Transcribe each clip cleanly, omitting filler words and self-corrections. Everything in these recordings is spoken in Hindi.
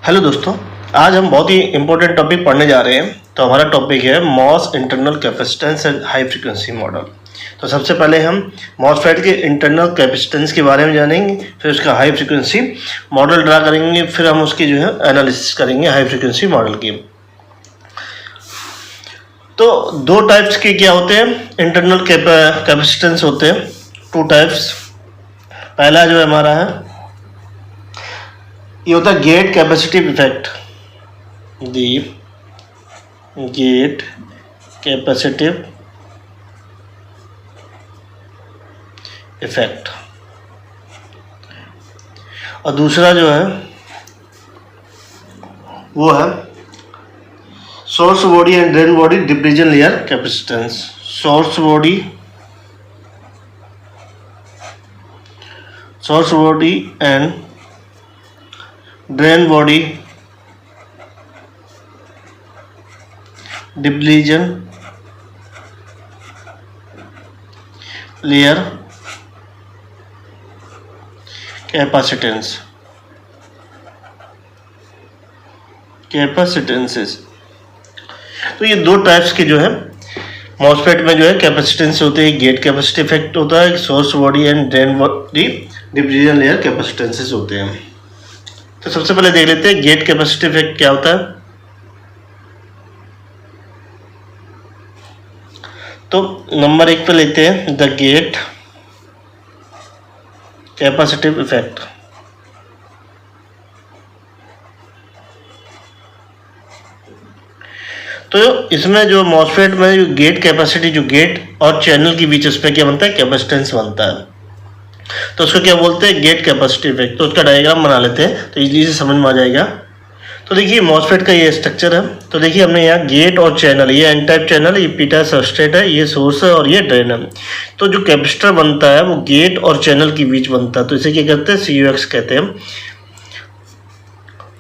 हेलो दोस्तों, आज हम बहुत ही इम्पोर्टेंट टॉपिक पढ़ने जा रहे हैं। तो हमारा टॉपिक है MOS internal capacitance and high frequency model. तो सबसे पहले हम मॉसफेट के इंटरनल कैपेसिटेंस के बारे में जानेंगे, फिर उसका हाई फ्रीक्वेंसी मॉडल ड्रा करेंगे, फिर हम उसकी जो है एनालिसिस करेंगे हाई फ्रीक्वेंसी मॉडल की। तो दो टाइप्स के क्या होते हैं इंटरनल कैपेसिटेंस होते हैं, टू टाइप्स। पहला जो हमारा है ये होता है gate capacitive effect. The gate capacitive effect, और दूसरा जो है वो है source body and drain body depletion layer capacitance. Source body and drain body depletion layer capacitances. तो ये दो टाइप्स के जो है मॉसफेट में जो है कैपेसिटेंस होते हैं। गेट कैपेसिटिव इफेक्ट होता है, source body and drain body depletion layer capacitances होते हैं। तो सबसे पहले देख लेते हैं गेट कैपेसिटिव इफेक्ट क्या होता है। तो नंबर 1 पे लेते हैं द गेट कैपेसिटिव इफेक्ट। तो इसमें जो मॉसफेट में जो गेट कैपेसिटी, जो गेट और चैनल के बीच उस पर क्या बनता है, कैपेसिटेंस बनता है। तो उसको क्या बोलते हैं, गेट कैपेसिटी इफेक्ट। तो उसका डायग्राम बना लेते हैं तो इजीली से समझ में आ जाएगा। तो देखिए मॉसफेट का ये स्ट्रक्चर है। तो देखिए हमने यहाँ गेट और चैनल, ये एन टाइप चैनल, ये पी टाइप सबस्ट्रेट है, ये सोर्स है और ये ड्रेन है। तो जो कैपेसिटर बनता है वो गेट और चैनल के बीच बनता है। तो इसे क्या कहते हैं, CUX कहते हैं।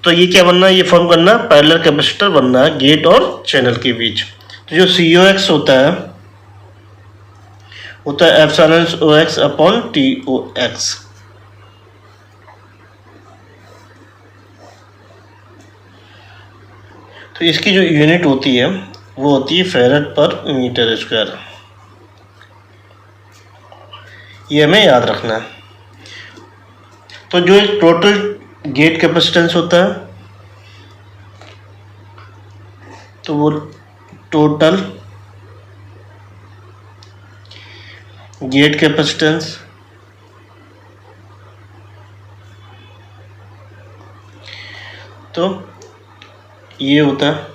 तो ये क्या बनना है, ये फॉर्म करना, पैरेलल कैपेसिटर बनना है गेट और चैनल के बीच। तो जो COX होता है एप्सिलॉन OX अपॉन TOX। तो इसकी जो यूनिट होती है वो होती है फैरेड पर मीटर स्क्वायर। ये हमें याद रखना है। तो जो एक टोटल गेट कैपेसिटेंस होता है तो वो टोटल गेट कैपेसिटेंस तो ये होता है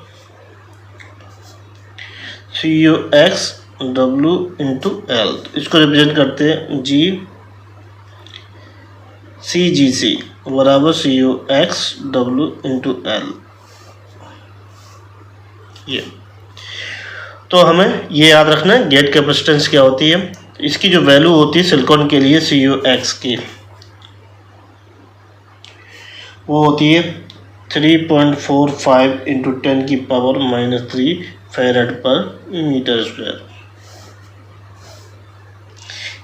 CUX W इंटू L। इसको रिप्रेजेंट करते हैं CGC बराबर CUX W इंटू L। ये तो हमें ये याद रखना है गेट कैपेसिटेंस क्या होती है। इसकी जो वैल्यू होती है सिलिकॉन के लिए CUX की वो होती है 3.45 इंटू 10 की पावर -3 फैरेड पर मीटर स्क्वायर।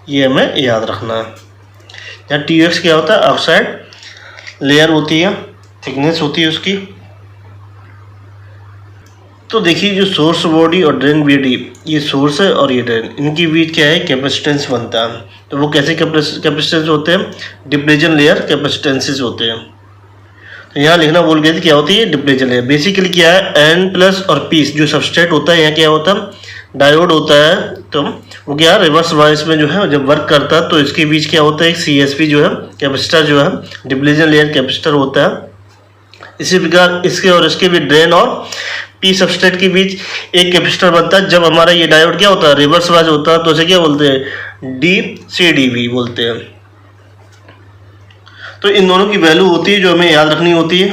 ये हमें याद रखना है। यहाँ TX क्या होता है, ऑक्साइड लेयर होती है, थिकनेस होती है उसकी। तो देखिए जो सोर्स बॉडी और ड्रेन बॉडी, ये सोर्स है और ये ड्रेन, इनके बीच क्या है, कैपेसिटेंस बनता है। तो वो कैसे कैपेसिटेंस होते हैं, डिप्लीजन लेयर कैपेसिटेंसेस होते हैं। तो यहाँ लिखना भूल गए थे, क्या होती है डिप्लीजन लेयर। बेसिकली क्या है, N प्लस और पीस जो सबस्ट्रेट होता है, यहाँ क्या होता है डायोड होता है। तो वो क्या रिवर्स बायस में जो है जब वर्क करता है तो इसके बीच क्या होता है, एक CSP जो है कैपेसिटर जो है डिप्लीजन लेयर कैपेसिटर होता है। इसी प्रकार इसके और इसके भी ड्रेन और पी सबस्ट्रेट के बीच एक कैपेसिटर बनता है। जब हमारा ये डायोड क्या होता है, रिवर्स बायस होता है, तो इसे क्या बोलते हैं, DCDV बोलते हैं। तो इन दोनों की वैल्यू होती है जो हमें याद रखनी होती है।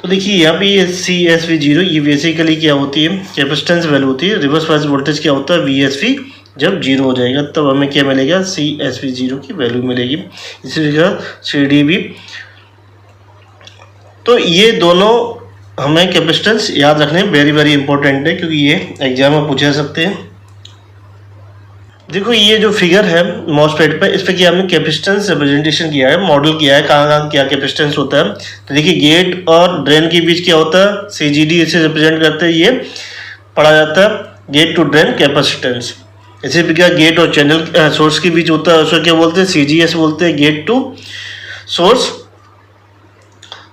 तो देखिए यहाँ पे ये CSV0, ये बेसिकली क्या होती है, कैपेसिटेंस वैल्यू होती है। रिवर्स बायस वोल्टेज क्या होता है, VSV। जब 0 हो जाएगा तब हमें क्या मिलेगा, CSV0 की वैल्यू मिलेगी। इसी प्रकार CDV। तो ये दोनों हमें कैपेसिटेंस याद रखने वेरी इंपॉर्टेंट है, क्योंकि ये एग्जाम में पूछा जा सकते हैं। देखो ये जो फिगर है मॉसफेट पे, इस पे क्या हमने कैपेसिटेंस रिप्रेजेंटेशन किया है, मॉडल किया है कहाँ कहाँ क्या कैपेसिटेंस होता है। तो देखिए गेट और ड्रेन के बीच क्या होता है, CGD इसे रिप्रेजेंट करते हैं, ये पढ़ा जाता है गेट टू ड्रेन कैपेसिटेंस। इसी प्रकार गेट और चैनल सोर्स के बीच होता है, उसको क्या बोलते हैं, CGS बोलते हैं, गेट टू सोर्स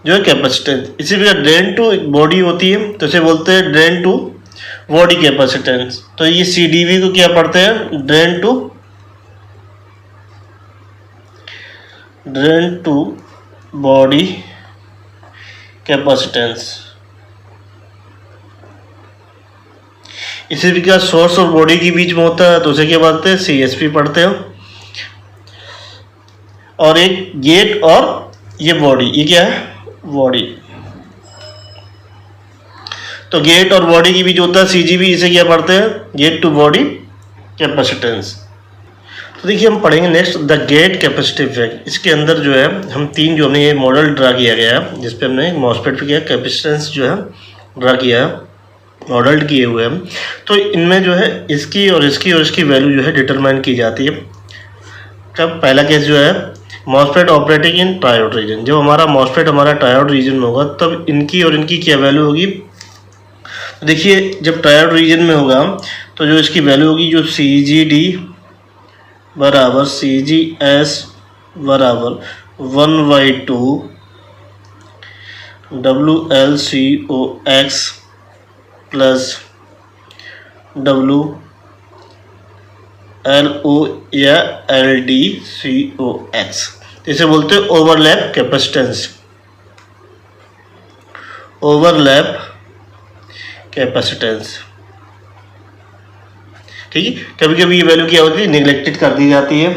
जो है कैपेसिटेंस। इसी प्रकार ड्रेन टू बॉडी होती है तो इसे बोलते हैं ड्रेन टू बॉडी कैपेसिटेंस। तो ये CDV को क्या पढ़ते हैं, ड्रेन टू बॉडी कैपेसिटेंस। इसी प्रकार सोर्स और बॉडी के बीच में होता है तो उसे क्या पढ़ते हैं, CSP पढ़ते हैं। और एक गेट और ये बॉडी, ये क्या है, बॉडी। तो गेट और बॉडी के बीच होता है CGB, इसे क्या पढ़ते हैं, गेट टू बॉडी कैपेसिटेंस। तो देखिए हम पढ़ेंगे next the gate capacitive effect. इसके अंदर जो है हम तीन जो हमने ये मॉडल ड्रा किया गया है, जिसपे हमने मॉसफेट पे क्या कैपेसिटेंस जो है ड्रा किया है, मॉडल किए हुए हैं। तो इनमें जो है इसकी और इसकी वैल्यू जो है डिटरमाइन की जाती है। तब पहला केस जो है MOSFET operating in triode region. जब हमारा मॉसफेट हमारा ट्रायोड रीजन में होगा तब इनकी और इनकी क्या वैल्यू होगी। तो देखिए जब ट्रायोड रीजन में होगा तो जो इसकी वैल्यू होगी, जो CGD बराबर CGS बराबर 1/2 WLCOX प्लस WLO या LDCOX, इसे बोलते हैं ओवरलैप कैपेसिटेंस, ओवरलैप कैपेसिटेंस। ठीक है, कभी कभी ये वैल्यू क्या होती है, निगलेक्टेड कर दी जाती है।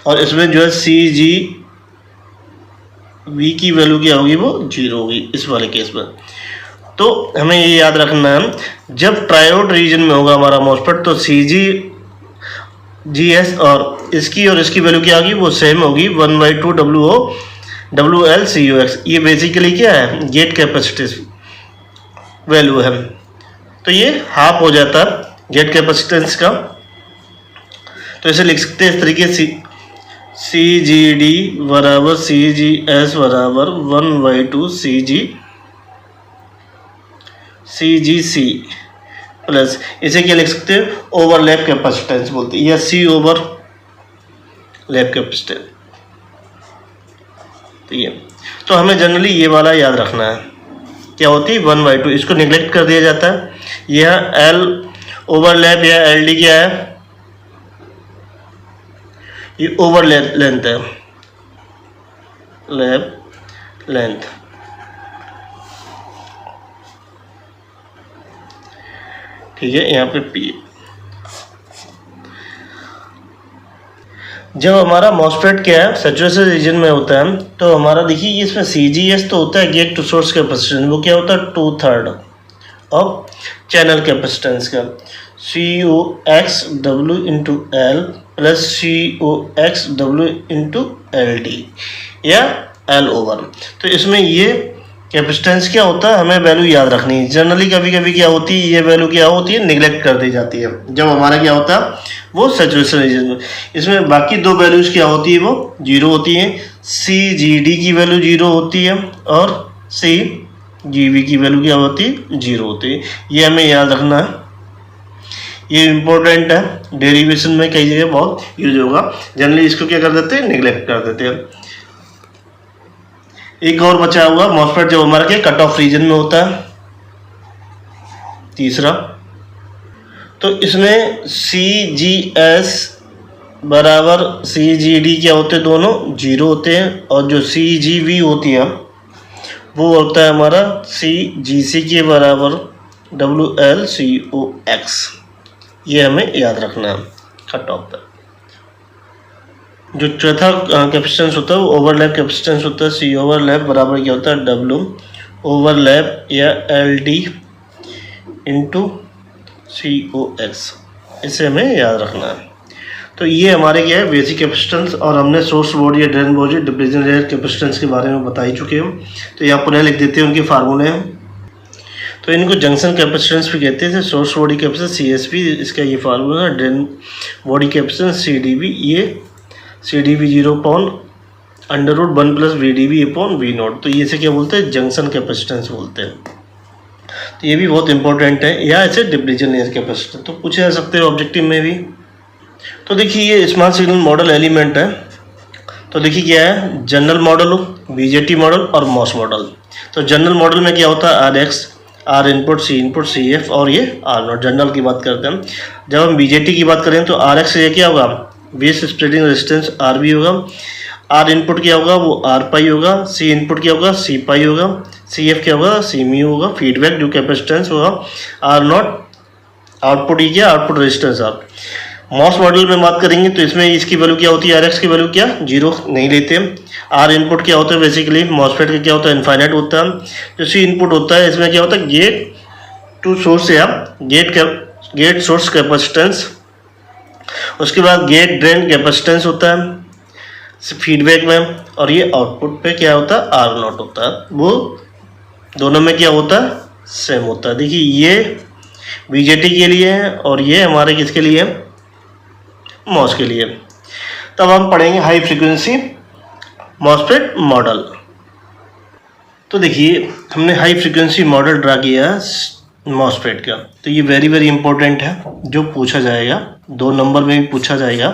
और इसमें जो है CGV की वैल्यू क्या होगी, वो 0 होगी इस वाले केस में। तो हमें ये याद रखना है, जब ट्रायोड रीजन में होगा हमारा मॉसफेट तो CGS और इसकी वैल्यू क्या होगी, वो सेम होगी 1/2 WLCOX। ये बेसिकली क्या है, गेट कैपेसिटेंस वैल्यू है। तो ये हाफ हो जाता है गेट कैपेसिटेंस का। तो इसे लिख सकते हैं इस तरीके से, CGD बराबर CGS बराबर 1/2 CGC प्लस इसे क्या लिख सकते हैं, ओवरलैप कैपेसिटेंस बोलते हैं, या C ओवरलैप कैपेसिटेंस। तो हमें जनरली ये वाला याद रखना है, क्या होती है 1/2, इसको निगलेक्ट कर दिया जाता है। यह L ओवरलैप या LD क्या है, ये ओवरलैप लेंथ है, लैप लेंथ। ठीक है, यहाँ पे P। जब हमारा मॉसफेट क्या है सैचुरेशन रीजन में होता है तो हमारा देखिए इसमें CGS तो होता है गेट टू सोर्स कैपेसिटेंस, वो क्या होता है 2/3 ऑफ चैनल कैपेसिटेंस का, COXW into L plus COXW into LD या L ओवर। तो इसमें ये कैपेसिटेंस क्या होता है, हमें वैल्यू याद रखनी है। जनरली कभी कभी क्या होती है, ये वैल्यू क्या होती है, निगलेक्ट कर दी जाती है जब हमारा क्या होता है वो सैचुरेशन रीजन में। इसमें बाकी दो वैल्यूज क्या होती है, वो 0 होती है। CGD की वैल्यू 0 होती है और CGV की वैल्यू क्या होती है, 0 होती है। ये हमें याद रखना है, ये इम्पोर्टेंट है, डेरिवेशन में कई जगह बहुत यूज होगा। जनरली इसको क्या कर देते हैं, निगलेक्ट कर देते हैं। एक और बचा हुआ मॉसफेट जब हमारा क्या कट ऑफ रीजन में होता है, तीसरा। तो इसमें CGS बराबर CGD क्या होते हैं, दोनों 0 होते हैं। और जो CGV होती है वो होता है हमारा CGC के बराबर WLCOX। ये हमें याद रखना है कट ऑफ पर। जो चौथा कैपेसिटेंस होता है वो ओवरलैप कैपेसिटेंस होता है। C ओवरलैप बराबर क्या होता है, W ओवरलैप या LD इंटू COX। इसे हमें याद रखना है। तो ये हमारे क्या है बेसिक कैपेसिटेंस, और हमने सोर्स बॉडी या drain body depletion layer capacitance के बारे में बता ही चुके हैं। तो यहाँ पुनः लिख देते हैं उनके फार्मूले हैं। तो इनको जंक्शन कैपेसिटेंस भी कहते हैं। सोर्स बॉडी कैपेसिटेंस CSB, इसका ये फार्मूला है। ड्रेन बॉडी कैपेसिटेंस CDB, ये CDB 0/√1 + VDB/V0। तो ये से क्या बोलते हैं, जंक्शन कैपेसिटेंस बोलते हैं। तो ये भी बहुत इंपॉर्टेंट है, या ऐसे डिप्लीशन लेयर कैपेसिटेंस तो पूछे जा सकते हैं ऑब्जेक्टिव में भी। तो देखिए ये स्मॉल सिग्नल मॉडल एलिमेंट है। तो देखिए क्या है, जनरल मॉडल, BJT मॉडल और मॉस मॉडल। तो जनरल मॉडल में क्या होता है, RX, R input, C input, CF और ये R0। जनरल की बात करते हैं। जब हम BJT की बात करें तो RX से ये क्या होगा, बेस स्प्रेडिंग रेजिस्टेंस RB होगा। R इनपुट क्या होगा, वो R पाई होगा। C इनपुट क्या होगा, C पाई होगा। CF क्या होगा, C म्यू होगा। फीडबैक जो कैपेसिटेंस होगा R0। आउटपुट ही क्या, output resistance R। MOS model में बात करेंगे तो इसमें इसकी वैल्यू क्या होती है, RX की वैल्यू क्या, 0 नहीं लेते। R इनपुट क्या होता है, बेसिकली मॉसफेट का क्या होता है, इनफाइनाइट होता है। जो C इनपुट होता है, इसमें क्या होता है, गेट टू सोर्स या गेट सोर्स कैपेसिटेंस। उसके बाद गेट ड्रेन कैपेसिटेंस होता है फीडबैक में। और ये आउटपुट पे क्या होता है, R0 होता है। वो दोनों में क्या होता है, सेम होता है। देखिए ये BJT के लिए है और ये हमारे किसके लिए है, मॉस के लिए। तब हम पढ़ेंगे हाई फ्रीक्वेंसी मॉसफेट मॉडल। तो देखिए हमने हाई फ्रीक्वेंसी मॉडल ड्रा किया मॉसफेट का। तो ये वेरी वेरी इंपॉर्टेंट है, जो पूछा जाएगा 2 नंबर में भी पूछा जाएगा।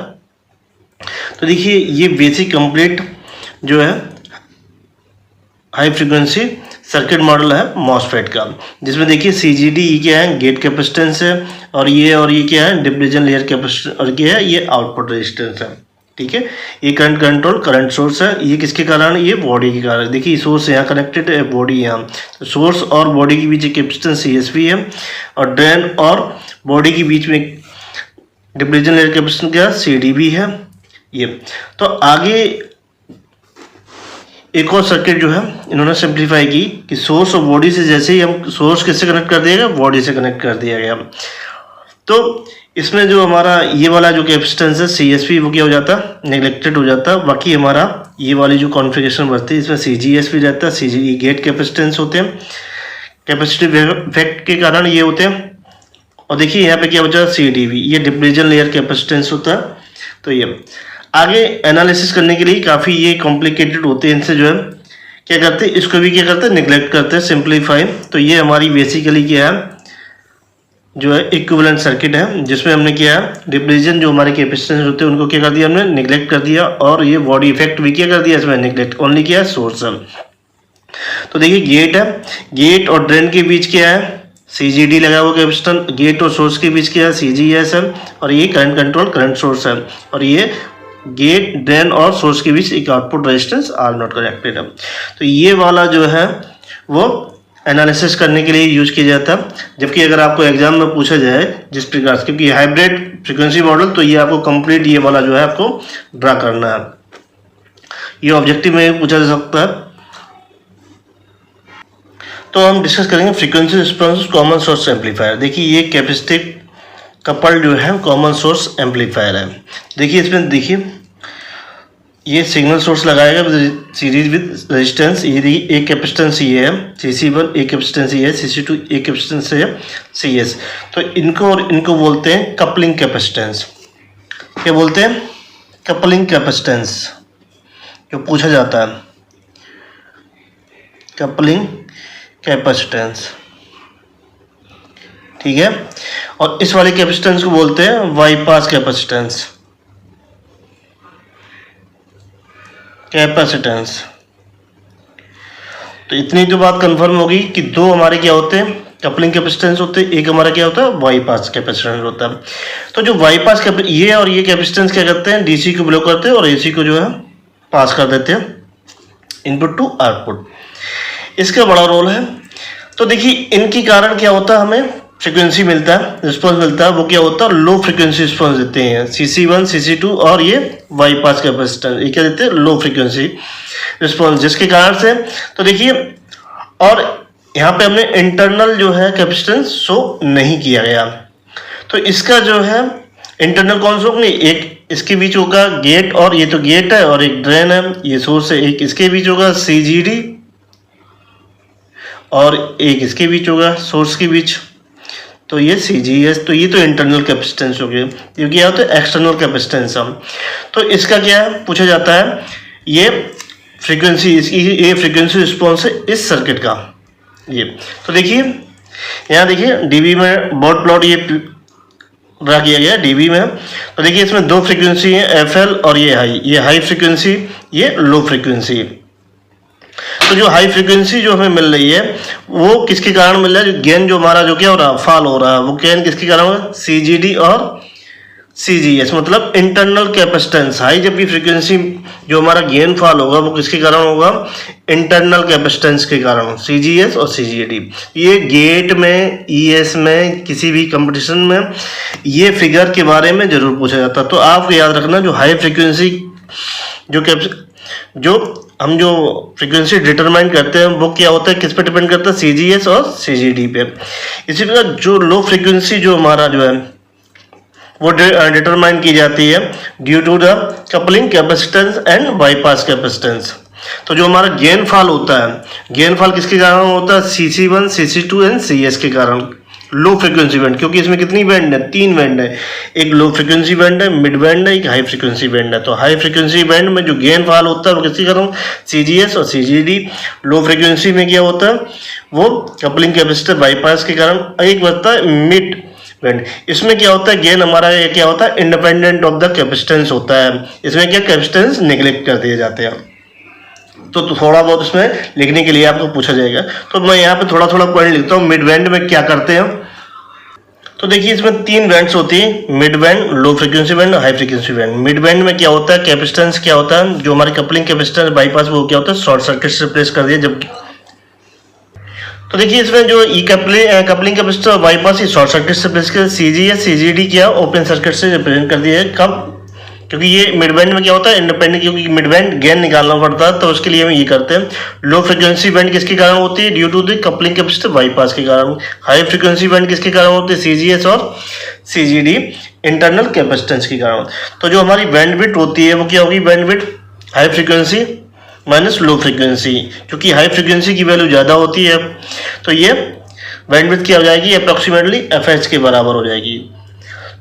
तो देखिए ये बेसिक कंप्लीट जो है हाई फ्रीक्वेंसी सर्किट मॉडल है मॉसफेट का, जिसमें देखिए CGD ये क्या है, गेट कैपेसिटेंस है। और ये क्या है, डिप्लीशन लेयर कैपेसिटेंस। और क्या है, ये आउटपुट रेजिस्टेंस है। ठीक है, ये करंट कंट्रोल करंट सोर्स है। ये किसके कारण, ये बॉडी के कारण। देखिए सोर्स यहाँ कनेक्टेड है, बॉडी यहाँ। तो सोर्स और बॉडी के बीच कैपेसिटेंस CSB है। और ड्रेन और बॉडी के बीच में डिप्लीशन लेयर कैपेसिटेंस क्या, CDB है। ये तो आगे एक और सर्किट जो है इन्होंने सिंप्लीफाई की कि सोर्स और बॉडी से, जैसे ही हम सोर्स किससे कनेक्ट कर दिया गया, बॉडी से कनेक्ट कर दिया गया। तो इसमें जो हमारा ये वाला जो कैपेसिटेंस है CSB, वो क्या हो जाता है, नेग्लेक्टेड हो जाता है। बाकी हमारा ये वाली जो कॉन्फ़िगरेशन बढ़ती है, इसमें CGS भी रहता है। CGE गेट कैपेसिटेंस होते हैं, कैपेसिटिव इफेक्ट के कारण ये होते हैं। और देखिए यहाँ पे क्या बचा, CDB, ये डिप्लीशन लेयर कैपेसिटेंस होता है। तो ये आगे एनालिसिस करने के लिए काफ़ी ये कॉम्प्लिकेटेड होते हैं। इनसे जो है क्या करते हैं, इसको भी क्या करते हैं, निगलेक्ट करते हैं, सिंप्लीफाई। तो ये हमारी बेसिकली क्या है, जो है इक्विवेलेंट सर्किट है, जिसमें हमने क्या है, डिप्लीशन जो हमारे कैपेसिटेंस होते हैं उनको क्या कर दिया, हमने निगलेक्ट कर दिया। और ये बॉडी इफेक्ट भी क्या कर दिया, इसमें निगलेक्ट, ओनली क्या है, सोर्स है। तो देखिए गेट है, गेट और ड्रेन के बीच क्या है, CGD लगा हुआ कैपेसिटेंस। गेट और सोर्स के बीच क्या है, CGS है। और ये करंट कंट्रोल करंट सोर्स है। और ये गेट ड्रेन और सोर्स के बीच एक आउटपुट रेजिस्टेंस R0 कनेक्टेड है। तो ये वाला जो है वो एनालिसिस करने के लिए यूज किया जाता है। जबकि अगर आपको एग्जाम में पूछा जाए जिस प्रकार से, क्योंकि हाइब्रिड फ्रीक्वेंसी मॉडल, तो ये आपको कंप्लीट ये वाला जो है आपको ड्रा करना है। ये ऑब्जेक्टिव में पूछा जा सकता है। तो हम डिस्कस करेंगे frequency response common source amplifier. देखिए ये कैपेसिटिव कपल जो है कॉमन सोर्स एम्पलीफायर है। देखिए इसमें देखिए ये सिग्नल सोर्स लगाएगा सीरीज विद रेजिस्टेंस। ये देखिए एक कैपेसिटेंस ये है CC1, एक कैपेसिटेंस ये है CC2, एक कैपेसिटेंस है CS। तो इनको और इनको बोलते हैं कपलिंग कैपेसिटेंस। क्या बोलते हैं, कपलिंग कैपेसिटेंस, जो पूछा जाता है, कपलिंग कैपेसिटेंस। ठीक है, और इस वाले कैपेसिटेंस को बोलते हैं बाईपास कैपेसिटेंस। तो इतनी तो बात कंफर्म होगी कि 2 हमारे क्या होते हैं, कपलिंग कैपेसिटेंस होते हैं। एक हमारा क्या होता है, बाईपास कैपेसिटेंस होता है। तो जो बाईपास ये और ये कैपेसिटेंस क्या करते हैं, DC को ब्लो करते हैं और AC को जो है पास कर देते हैं, इनपुट टू आउटपुट। इसका बड़ा रोल है। तो देखिए इनके कारण क्या होता है, हमें फ्रीक्वेंसी मिलता है, रिस्पॉन्स मिलता है। वो क्या होता है, लो फ्रीक्वेंसी रिस्पॉन्स देते हैं। CC1, CC2 और ये बाईपास कैपेसिटेंस, ये क्या देते हैं, लो फ्रीक्वेंसी रिस्पॉन्स, जिसके कारण से तो देखिए, और यहाँ पे हमने इंटरनल जो है कैपेसिटेंस शो नहीं किया गया। तो इसका जो है इंटरनल कौन सा होगा, एक इसके बीच होगा गेट, और ये तो गेट है और एक ड्रेन है, ये सोर्स है। एक इसके बीच होगा CGD और एक इसके बीच होगा सोर्स के बीच, तो ये CGS, तो ये तो इंटरनल कैपेसिटेंस हो गया। ये क्या होता है एक्सटर्नल कैपेसिटेंस हम, तो इसका क्या पूछा जाता है, ये फ्रीक्वेंसी, इसकी ये फ्रीक्वेंसी रिस्पॉन्स है इस सर्किट का ये। तो देखिए यहाँ देखिए डीबी में बॉट प्लॉट ये ड्रा किया गया डीबी में। तो देखिए इसमें दो फ्रीक्वेंसी है FL और ये हाई फ्रीक्वेंसी, ये लो फ्रीक्वेंसी। तो जो हाई फ्रीक्वेंसी जो हमें मिल रही है वो किसके कारण मिल रहा है, जो गेन जो हमारा जो क्या हो रहा है फॉल हो रहा है, वो गेन किसके कारण होगा, CGD और CGS, मतलब इंटरनल कैपेसिटेंस। हाई जब भी फ्रीक्वेंसी जो हमारा गेन फॉल होगा वो किसके कारण होगा, इंटरनल कैपेसिटेंस के कारण, CGS और CGD। ये गेट में, ES में, किसी भी कंपटीशन में ये फिगर के बारे में जरूर पूछा जाता है। तो आपको याद रखना जो हाई फ्रीक्वेंसी जो हम जो फ्रीक्वेंसी डिटरमाइन करते हैं वो क्या होता है, किस पे डिपेंड करता है, CGS और CGD पे। इसी प्रकार जो लो फ्रीक्वेंसी जो हमारा जो है वो डिटरमाइन की जाती है due to the coupling capacitance and bypass capacitance. तो जो हमारा गेन फॉल होता है, गेन फॉल किसके कारण होता है, CC1, CC2 एंड CS के कारण, लो फ्रीक्वेंसी बैंड, क्योंकि इसमें कितनी बैंड है, 3 बैंड है, एक लो फ्रीक्वेंसी बैंड है, मिड बैंड है, एक हाई फ्रीक्वेंसी बैंड है। तो हाई फ्रीक्वेंसी बैंड में जो गेन फॉल होता है वो किसके कारण, CGS और CGD। लो फ्रीक्वेंसी में क्या होता है, वो कपलिंग कैपेसिटर बाईपास के कारण। एक बचता है मिड बैंड, इसमें क्या होता है, गेन हमारा ये क्या होता है, इंडिपेंडेंट ऑफ द कैपेसिटेंस होता है। इसमें क्या कैपेसिटेंस नेग्लेक्ट कर दिए जाते हैं। तो थोड़ा बहुत इसमें लिखने के लिए आपको पूछा जाएगा, तो मैं यहाँ पे थोड़ा थोड़ा पॉइंट लिखता हूँ। मिड बैंड में क्या करते हैं, तो देखिए इसमें 3 बैंड्स होती है, mid band, low frequency band, high frequency band. Mid band में क्या होता है, कैपेसिटेंस क्या होता है, जो हमारी कपलिंग कैपेसिटेंस बाईपास वो क्या होता है, शॉर्ट सर्किट से रिप्लेस कर दिया। जब तो देखिए इसमें जो कपलिंग कैपेसिटर बाईपास ही शॉर्ट सर्किट से रिप्लेस कर, CGS CGD क्या ओपन सर्किट से रिप्रेजेंट कर दिया है। कब, क्योंकि ये मिड बैंड में क्या होता है इंडिपेंडेंट, क्योंकि मिड बैंड गेन निकालना पड़ता है, तो उसके लिए हम ये करते हैं। लो फ्रीक्वेंसी बैंड किसके कारण होती है, due to the coupling capacitor bypass के कारण। हाई फ्रीक्वेंसी बैंड किसके कारण होती है, CGS और CGD इंटरनल कैपेसिटेंस के कारण। तो जो हमारी बैंडविड्थ होती है वो क्या होगी, bandwidth high frequency minus low frequency, क्योंकि हाई फ्रीक्वेंसी की वैल्यू ज़्यादा होती है तो ये बैंडविड्थ क्या हो जाएगी, अप्रॉक्सीमेटली FH के बराबर हो जाएगी।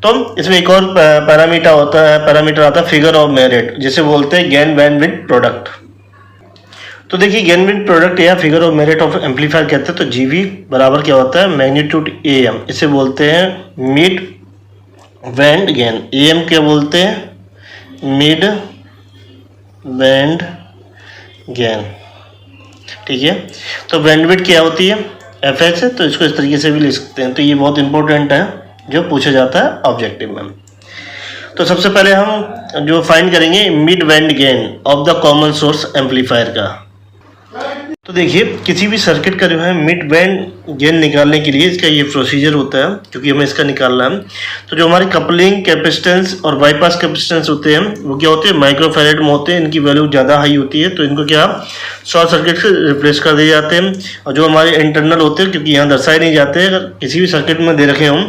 तो इसमें एक और पैरामीटर आता है फिगर ऑफ मेरिट, जिसे बोलते हैं गेन बैंडविड्थ प्रोडक्ट। तो देखिए गेन बैंडविड्थ प्रोडक्ट या figure of merit of amplifier कहते हैं। तो GV बराबर क्या होता है, मैग्नीट्यूड AM, इसे बोलते हैं मिड बैंड गेन। AM क्या बोलते हैं, मिड बैंड गेन, ठीक है। तो बैंडविड्थ क्या होती है, FH है, तो इसको इस तरीके से भी लिख सकते हैं। तो ये बहुत इंपॉर्टेंट है जो पूछा जाता है ऑब्जेक्टिव में। तो सबसे पहले हम जो फाइंड करेंगे mid band gain of the common source amplifier का। तो देखिए किसी भी सर्किट का जो है मिड बैंड गेन निकालने के लिए इसका ये प्रोसीजर होता है, क्योंकि हमें इसका निकालना है। तो जो हमारी कपलिंग कैपेसिटेंस और बाईपास कैपेसिटेंस होते हैं वो क्या होते हैं, माइक्रोफैरेड में होते हैं। इनकी वैल्यू ज़्यादा हाई होती है, तो इनको क्या शॉर्ट सर्किट से रिप्लेस कर दिए जाते हैं। और जो हमारे इंटरनल होते हैं, क्योंकि यहाँ दर्शाए नहीं जाते, अगर किसी भी सर्किट में दे रखे हों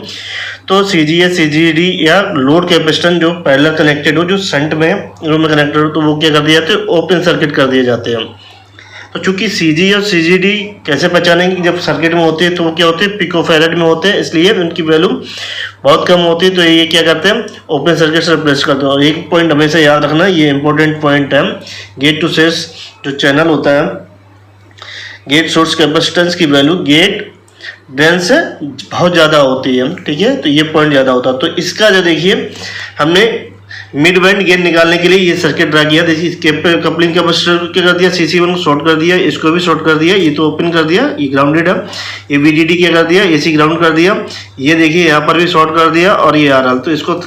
तो CGS CGD या लोड कैपेसिटेंस जो पैरेलल कनेक्टेड हो, जो शंट में कनेक्टेड हो, तो वो क्या कर दिए जाते हैं, ओपन सर्किट कर दिए जाते हैं। तो चूंकि CG और CGD कैसे पहचानेंगे, जब सर्किट में होते हैं तो वो क्या होते हैं, पिकोफैरेड में होते हैं, इसलिए उनकी वैल्यू बहुत कम होती है। तो ये क्या करते हैं, ओपन सर्किट से रिप्लेस करते हैं। और एक पॉइंट हमेशा याद रखना, ये इंपॉर्टेंट पॉइंट है, गेट टू सोर्स जो चैनल होता है, गेट सोर्स कैपेसिटेंस की वैल्यू गेट ड्रेन से बहुत ज़्यादा होती है, ठीक है। तो ये पॉइंट ज़्यादा होता है। तो इसका जो देखिए हमने मिड बैंड गेन निकालने के लिए ये सर्किट ड्रा किया। देखिए कपलिंग कैपेसिटर क्या कर दिया, CC1 को शॉर्ट कर दिया, इसको भी शॉर्ट कर दिया, ये तो ओपन कर दिया, ये ग्राउंडेड है। ये VDD क्या कर दिया, AC ग्राउंड कर दिया। ये देखिए यहाँ पर भी शॉर्ट कर दिया और ये RL। तो इसको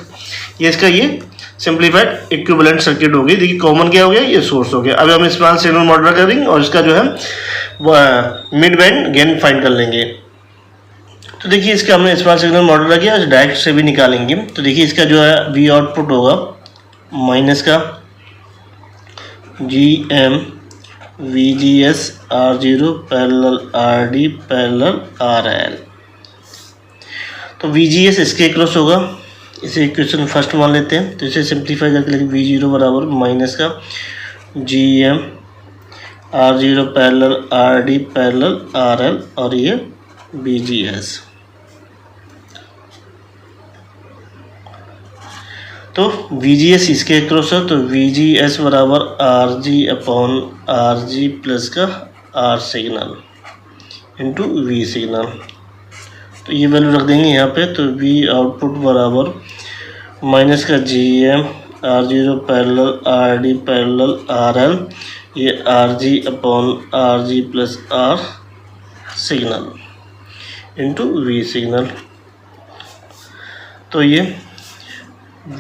ये इसका ये सिंप्लीफाइड इक्विवेलेंट सर्किट हो गई। देखिए कॉमन क्या हो गया, ये सोर्स हो गया। अब हम स्मॉल सिग्नल मॉडल करेंगे और इसका जो है मिड बैंड गेन फाइंड कर लेंगे। तो देखिए इसका हमने स्मॉल सिग्नल मॉडल रख दिया, डायरेक्ट से भी निकालेंगे। तो देखिए इसका जो है V आउटपुट होगा माइनस का GM VGS R0 parallel RD parallel RL। तो VGS इसके क्रॉस होगा, इसे इक्वेशन फर्स्ट मान लेते हैं। तो इसे सिंप्लीफाई करके लिखें V0 बराबर माइनस का GM R0 parallel RD parallel RL और ये VGS। तो VGS इसके अक्रॉस है तो VGS बराबर RG अपॉन RG प्लस का R signal into V signal. तो ये वैल्यू रख देंगे यहाँ पे। तो V आउटपुट बराबर माइनस का GM R0 parallel RD parallel RL ये RG upon RG plus R signal into V signal. तो ये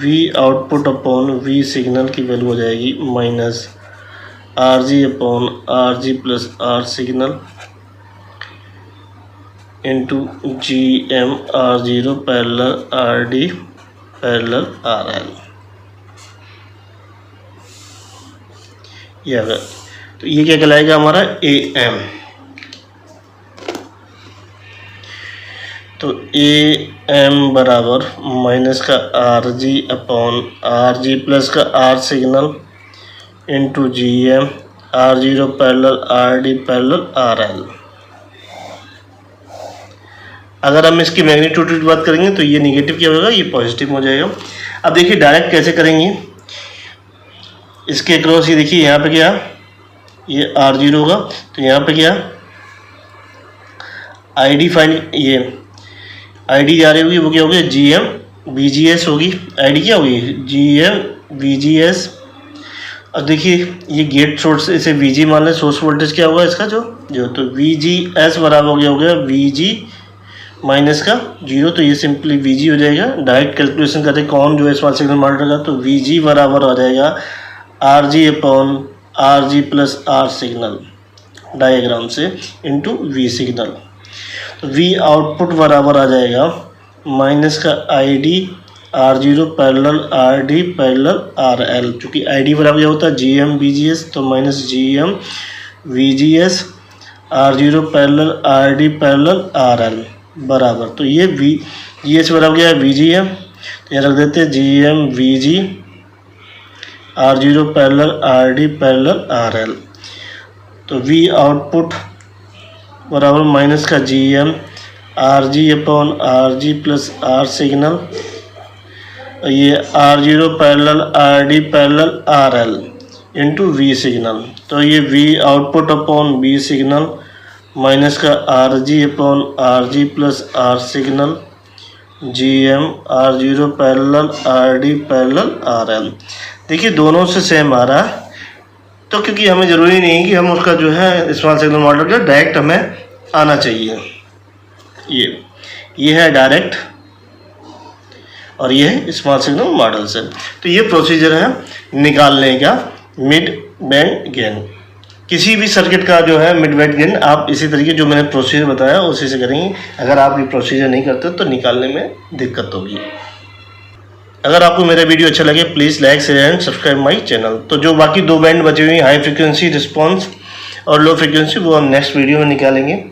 V output upon V signal की वैल्यू हो जाएगी minus RG upon RG plus R signal into GM R0 parallel RD parallel RL। ये अगर तो ये क्या कहलाएगा हमारा AM। तो AM बराबर माइनस का RG अपॉन RG प्लस का R signal into GM R0 parallel RD parallel RL। अगर हम इसकी मैग्नीट्यूड की बात करेंगे तो ये निगेटिव क्या होगा, ये पॉजिटिव हो जाएगा। अब देखिए डायरेक्ट कैसे करेंगे, इसके अक्रॉस ये देखिए यहाँ पे क्या ये R0 होगा तो यहाँ पे क्या ID फाइन ये ID जा रही होगी वो क्या होगी GM VGS होगी। ID क्या होगी GM VGS। और देखिए ये गेट सोर्स इसे VG मान लें, सोर्स वोल्टेज क्या होगा इसका जो तो VGS बराबर हो गया VG माइनस का 0। तो ये सिंपली VG हो जाएगा। डायरेक्ट कैलकुलेशन करते कौन जो है स्मॉल सिग्नल मॉडल का तो VG बराबर हो जाएगा RG upon RG plus R signal diagram से इंटू V सिग्नल। तो V आउटपुट बराबर आ जाएगा माइनस का ID R0 parallel RD parallel RL। चूँकि ID बराबर क्या होता है GM VGS तो minus GM VGS R0 parallel RD parallel RL बराबर। तो ये VGS बराबर क्या है VG है तो यहाँ रख देते हैं GM VG R0 parallel RD parallel RL। तो V आउटपुट बराबर माइनस का GM RG upon RG plus R signal ये R0 parallel RD parallel RL into V signal. तो ये V output upon V signal minus का RG upon RG plus R signal GM R0 parallel RD parallel RL। देखिए दोनों से सेम आ रहा है तो क्योंकि हमें ज़रूरी नहीं है कि हम उसका जो है स्मॉल सिग्नल मॉडल का डायरेक्ट हमें आना चाहिए। ये है डायरेक्ट और ये है स्मॉल सिग्नल मॉडल से। तो ये प्रोसीजर है निकालने का मिड बैंड गेन। किसी भी सर्किट का जो है मिड बैंड गेन आप इसी तरीके जो मैंने प्रोसीजर बताया उसी से करेंगे। अगर आप ये प्रोसीजर नहीं करते तो निकालने में दिक्कत होगी। अगर आपको मेरा वीडियो अच्छा लगे please like share and subscribe my channel. तो जो बाकी दो बैंड बचे हुए हैं हाई फ्रिक्वेंसी रिस्पॉन्स और लो फ्रिक्वेंसी वो हम नेक्स्ट वीडियो में निकालेंगे।